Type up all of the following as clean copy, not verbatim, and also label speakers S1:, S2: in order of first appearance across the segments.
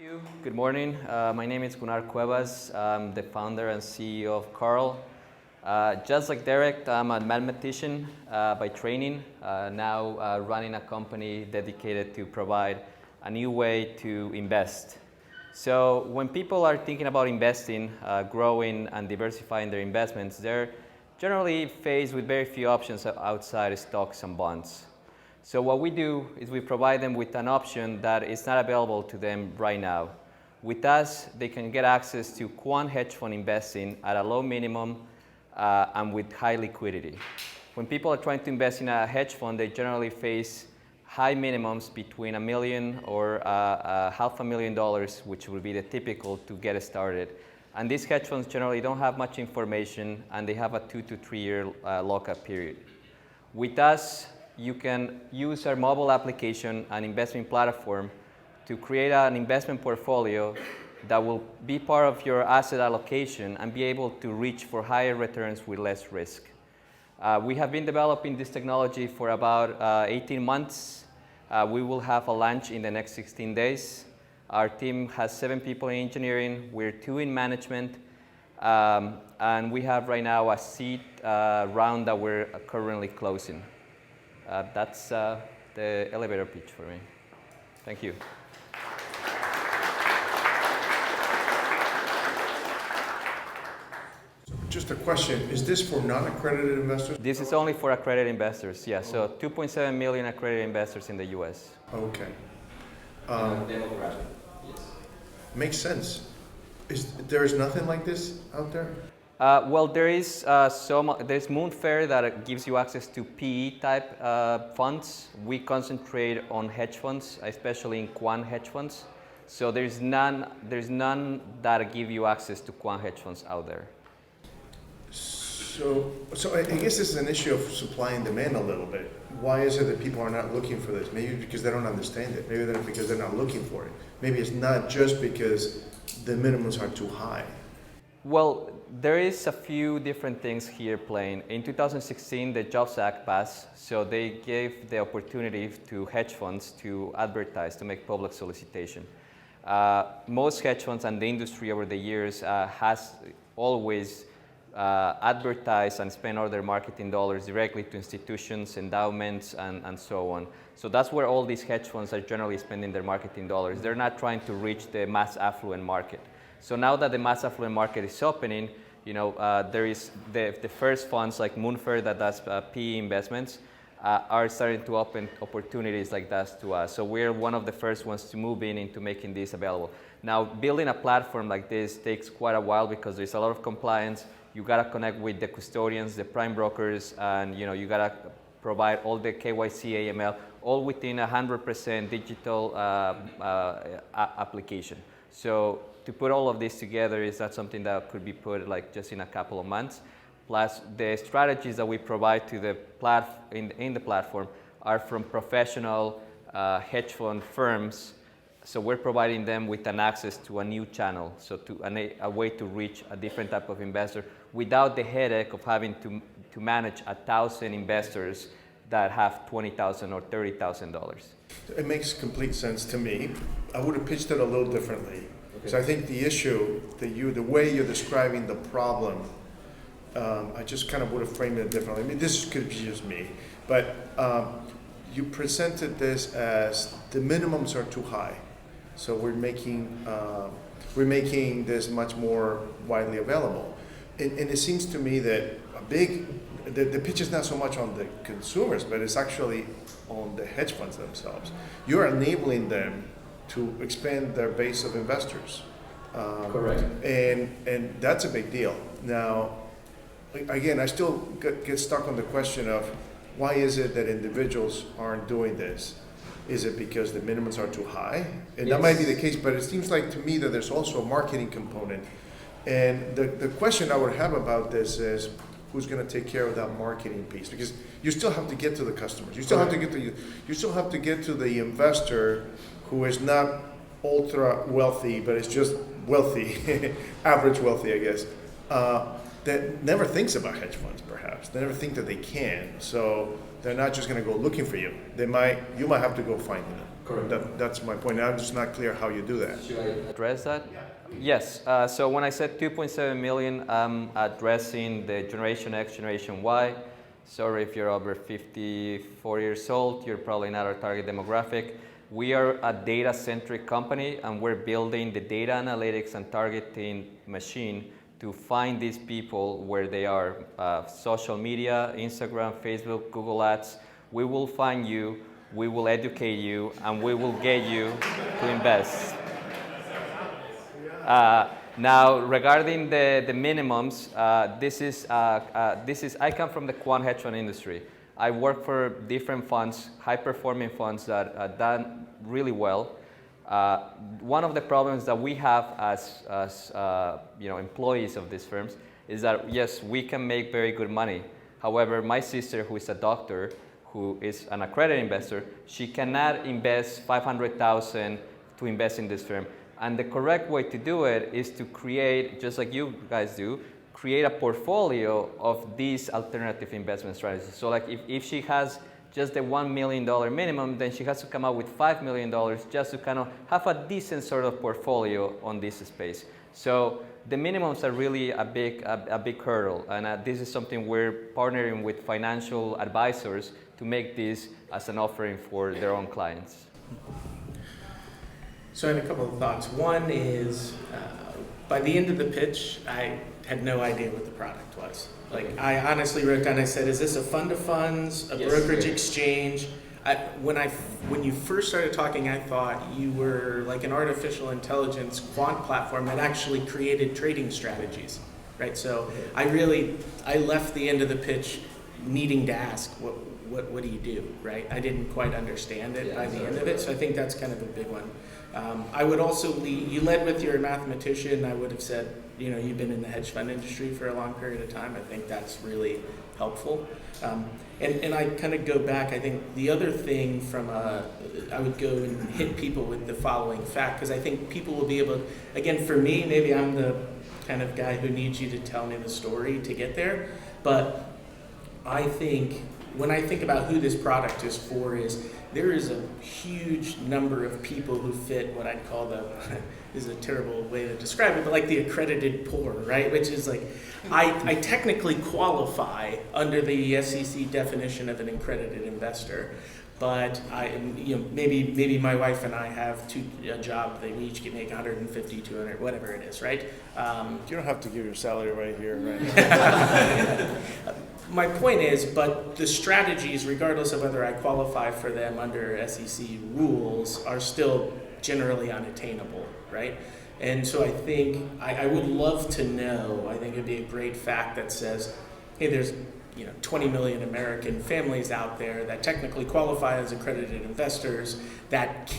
S1: you. Good morning. My name is Gunnar Cuevas. I'm the founder and CEO of Carl. Just like Derek, I'm a mathematician by training, now running a company dedicated to provide a new way to invest. So when people are thinking about investing, growing and diversifying their investments, they're generally faced with very few options outside stocks and bonds. So what we do is we provide them with an option that is not available to them right now. With us, they can get access to quant hedge fund investing at a low minimum and with high liquidity. When people are trying to invest in a hedge fund, they generally face high minimums between $1 million or $500,000, which would be the typical to get started. And these hedge funds generally don't have much information, and they have a 2 to 3 year lockup period. With us, you can use our mobile application and investment platform to create an investment portfolio that will be part of your asset allocation and be able to reach for higher returns with less risk. We have been developing this technology for about 18 months. We will have a launch in the next 16 days. Our team has 7 people in engineering. We're 2 in management. And we have right now a seed round that we're currently closing. That's the elevator pitch for me. Thank you.
S2: Just a question, is this for non-accredited investors?
S1: This is only for accredited investors, yeah. So 2.7 million accredited investors in the US.
S2: Okay.
S1: Demographic, yes.
S2: Makes sense. There's nothing like this out there?
S1: Well, there's Moonfair that gives you access to PE type funds. We concentrate on hedge funds, especially in quant hedge funds. So there's none that give you access to quant hedge funds out there.
S2: So I guess this is an issue of supply and demand a little bit. Why is it that people are not looking for this? Maybe because they don't understand it. Maybe because they're not looking for it. Maybe it's not just because the minimums are too high.
S1: Well, there is a few different things here playing. In 2016, the Jobs Act passed, so they gave the opportunity to hedge funds to advertise, to make public solicitation. Most hedge funds and the industry over the years has always advertised and spent all their marketing dollars directly to institutions, endowments, and so on. So that's where all these hedge funds are generally spending their marketing dollars. They're not trying to reach the mass affluent market. So now that the mass affluent market is opening, there is the first funds like Moonfair that does PE investments are starting to open opportunities like that to us. So we're one of the first ones to move into making this available. Now, building a platform like this takes quite a while because there's a lot of compliance. You gotta connect with the custodians, the prime brokers, and you gotta provide all the KYC, AML, all within 100% digital application. So to put all of this together is not something that could be put like just in a couple of months. Plus, the strategies that we provide to the in the platform are from professional hedge fund firms. So we're providing them with an access to a new channel, so to a way to reach a different type of investor without the headache of having to manage 1,000 investors that have $20,000 or $30,000.
S2: It makes complete sense to me. I would have pitched it a little differently. So I think the issue the way you're describing the problem, I just kind of would have framed it differently. I mean, this could be just me, but you presented this as the minimums are too high, so we're making this much more widely available, and it seems to me that the pitch is not so much on the consumers, but it's actually on the hedge funds themselves. You're enabling them to expand their base of investors.
S1: Correct.
S2: And that's a big deal. Now, again, I still get stuck on the question of why is it that individuals aren't doing this? Is it because the minimums are too high? And that might be the case, but it seems like to me that there's also a marketing component. And the question I would have about this is, who's going to take care of that marketing piece? Because you still have to get to the customers. You still have to get to the investor who is not ultra wealthy, but is just wealthy, average wealthy, I guess, that never thinks about hedge funds, perhaps. They never think that they can. So they're not just going to go looking for you. You might have to go find them.
S1: Correct.
S2: That's my point. I'm just not clear how you do that.
S1: Should I address that? Yes. So when I said 2.7 million, I'm addressing the Generation X, Generation Y. Sorry if you're over 54 years old, you're probably not our target demographic. We are a data-centric company, and we're building the data analytics and targeting machine to find these people where they are. Social media, Instagram, Facebook, Google Ads. We will find you, we will educate you, and we will get you to invest. Now, regarding the minimums, I come from the quant hedge fund industry. I work for different funds, high-performing funds that are done really well. One of the problems that we have as employees of these firms is that, yes, we can make very good money. However, my sister, who is a doctor, who is an accredited investor, she cannot invest 500,000 to invest in this firm. And the correct way to do it is to create, just like you guys do, create a portfolio of these alternative investment strategies. So like if she has just the $1 million minimum, then she has to come up with $5 million just to kind of have a decent sort of portfolio on this space. So the minimums are really a big hurdle. And this is something we're partnering with financial advisors to make this as an offering for their own clients.
S3: So I have a couple of thoughts. One is, by the end of the pitch, I had no idea what the product was. Like, I honestly wrote down, I said, is this a fund of funds, a brokerage exchange? When you first started talking, I thought you were like an artificial intelligence quant platform that actually created trading strategies, right? So I left the end of the pitch needing to ask, what do you do, right? I didn't quite understand it by the end of it, so I think that's kind of a big one. I would also you led with you're a mathematician. I would have said, you've been in the hedge fund industry for a long period of time. I think that's really helpful. And I kind of go back, I think the other thing I would go and hit people with the following fact, because I think people will be able to, again, for me, maybe I'm the kind of guy who needs you to tell me the story to get there, but I think, when I think about who this product is for, there is a huge number of people who fit what I'd call this is a terrible way to describe it, but like the accredited poor, right? Which is like, I technically qualify under the SEC definition of an accredited investor, but maybe my wife and I have a job that we each can make 150, 200, whatever it is, right?
S2: You don't have to give your salary right here, right?
S3: My point is, but the strategies, regardless of whether I qualify for them under SEC rules, are still generally unattainable, right? And so I think I would love to know, I think it'd be a great fact that says, hey, there's 20 million American families out there that technically qualify as accredited investors that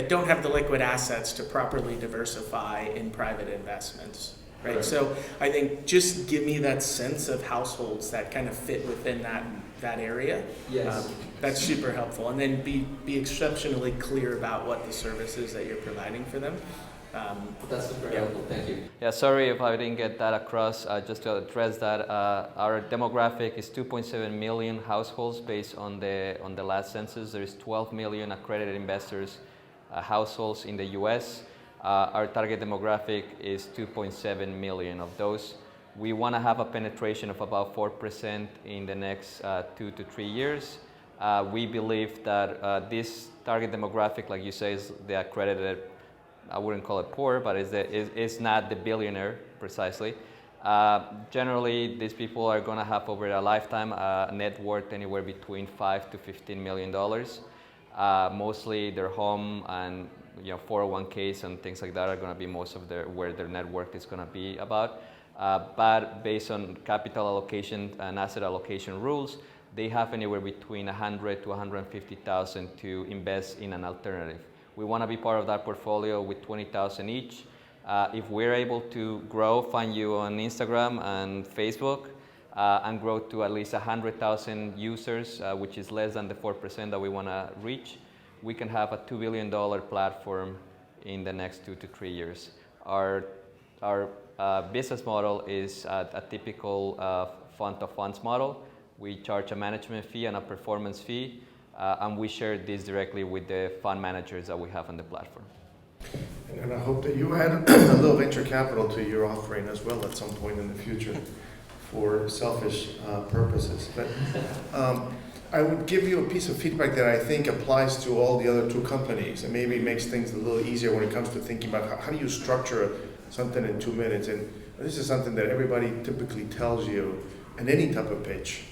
S3: don't have the liquid assets to properly diversify in private investments. Right. So I think just give me that sense of households that kind of fit within that area.
S1: Yes.
S3: That's super helpful. And then be exceptionally clear about what the services that you're providing for them.
S1: That's super helpful. Thank you. Yeah, sorry if I didn't get that across. Just to address that, our demographic is 2.7 million households based on the last census. There is 12 million accredited investors households in the U.S. Our target demographic is 2.7 million of those. We want to have a penetration of about 4% in the next 2 to 3 years. We believe that this target demographic, like you say, is the accredited, I wouldn't call it poor, but it's not the billionaire precisely. Generally, these people are going to have over a lifetime a net worth anywhere between $5 to $15 million. Mostly their home and 401ks and things like that are going to be most of where their net worth is going to be about. But based on capital allocation and asset allocation rules, they have anywhere between 100 to 150,000 to invest in an alternative. We want to be part of that portfolio with 20,000 each. If we're able to grow, find you on Instagram and Facebook, and grow to at least 100,000 users, which is less than the 4% that we want to reach, we can have a $2 billion platform in the next 2 to 3 years. Our business model is a typical fund of funds model. We charge a management fee and a performance fee. and we share this directly with the fund managers that we have on the platform.
S2: And I hope that you add a little venture capital to your offering as well at some point in the future for selfish purposes. But I would give you a piece of feedback that I think applies to all the other two companies and maybe makes things a little easier when it comes to thinking about how do you structure something in 2 minutes. And this is something that everybody typically tells you in any type of pitch.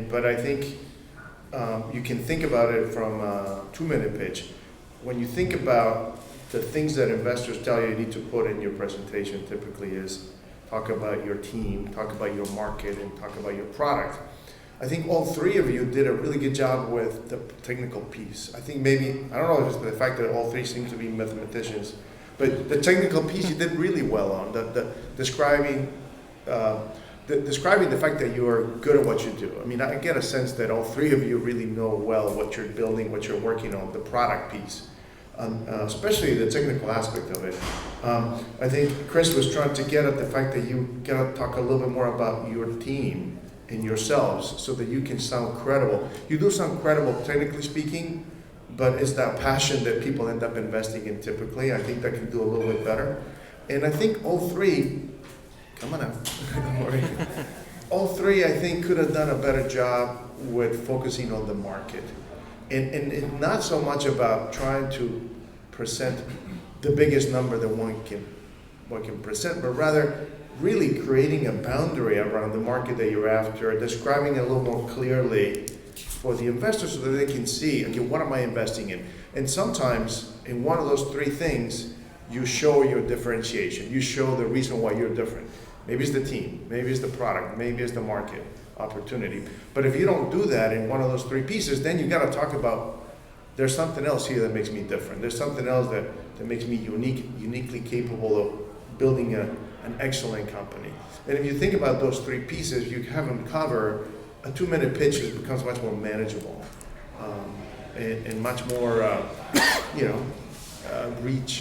S2: But I think you can think about it from a 2-minute pitch. When you think about the things that investors tell you need to put in your presentation, typically is talk about your team, talk about your market, and talk about your product. I think all three of you did a really good job with the technical piece. I think maybe, I don't know if it's the fact that all three seem to be mathematicians, but the technical piece you did really well on, describing the fact that you are good at what you do. I mean, I get a sense that all three of you really know well what you're building, what you're working on, the product piece. Especially the technical aspect of it. I think Chris was trying to get at the fact that you gotta talk a little bit more about your team and yourselves so that you can sound credible. You do sound credible technically speaking, but it's that passion that people end up investing in typically. I think that can do a little bit better. And I think all three, come on now, don't worry. All three I think could have done a better job with focusing on the market. And not so much about trying to present the biggest number that one can present, but rather really creating a boundary around the market that you're after, describing it a little more clearly for the investors so that they can see, okay, what am I investing in? And sometimes in one of those three things, you show your differentiation. You show the reason why you're different. Maybe it's the team, maybe it's the product, maybe it's the market opportunity. But if you don't do that in one of those three pieces, then you got to talk about there's something else here that makes me different. There's something else that makes me uniquely capable of building an excellent company. And if you think about those three pieces, you have them cover, a 2-minute pitch becomes much more manageable and much more,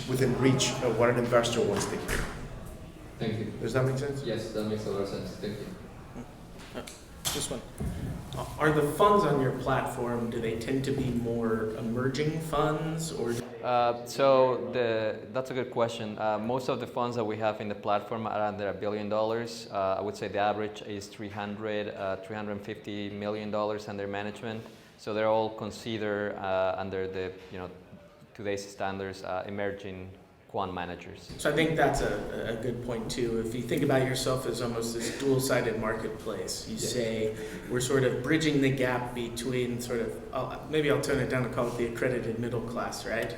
S2: within reach of what an investor wants to hear.
S4: Thank you.
S2: Does that make sense?
S4: Yes, that makes a lot of sense. Thank you.
S3: This one. Are the funds on your platform, do they tend to be more emerging funds or?
S1: That's a good question. Most of the funds that we have in the platform are under $1 billion. I would say the average is $350 million under management. So they're all considered under the today's standards emerging quant managers.
S3: So I think that's a good point too. If you think about yourself as almost this dual-sided marketplace, you say we're sort of bridging the gap between maybe I'll tone it down and call it the accredited middle class, right?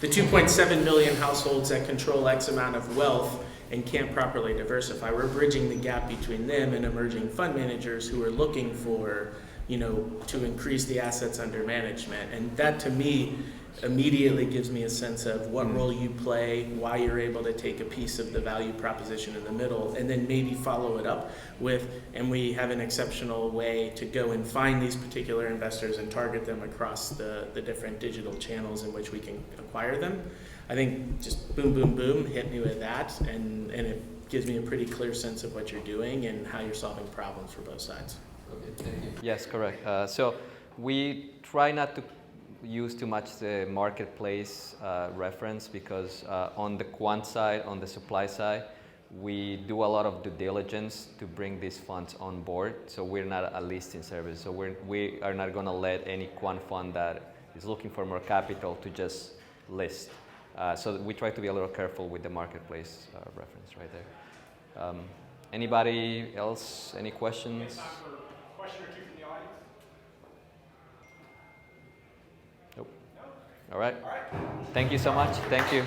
S3: The 2.7 million households that control X amount of wealth and can't properly diversify. We're bridging the gap between them and emerging fund managers who are looking for, to increase the assets under management. And that to me immediately gives me a sense of what role you play, why you're able to take a piece of the value proposition in the middle, and then maybe follow it up with, and we have an exceptional way to go and find these particular investors and target them across the different digital channels in which we can acquire them. I think just boom, boom, boom, hit me with that, and it gives me a pretty clear sense of what you're doing and how you're solving problems for both sides.
S4: Okay, thank you.
S1: Yes, correct. So we try not to use too much the marketplace reference because on the quant side, on the supply side, we do a lot of due diligence to bring these funds on board. So we're not a listing service. So we are not going to let any quant fund that is looking for more capital to just list. So we try to be a little careful with the marketplace reference right there. Anybody else? Any questions?
S5: Time for a question or two from the audience.
S1: Nope. All right. Thank you so much. Thank you.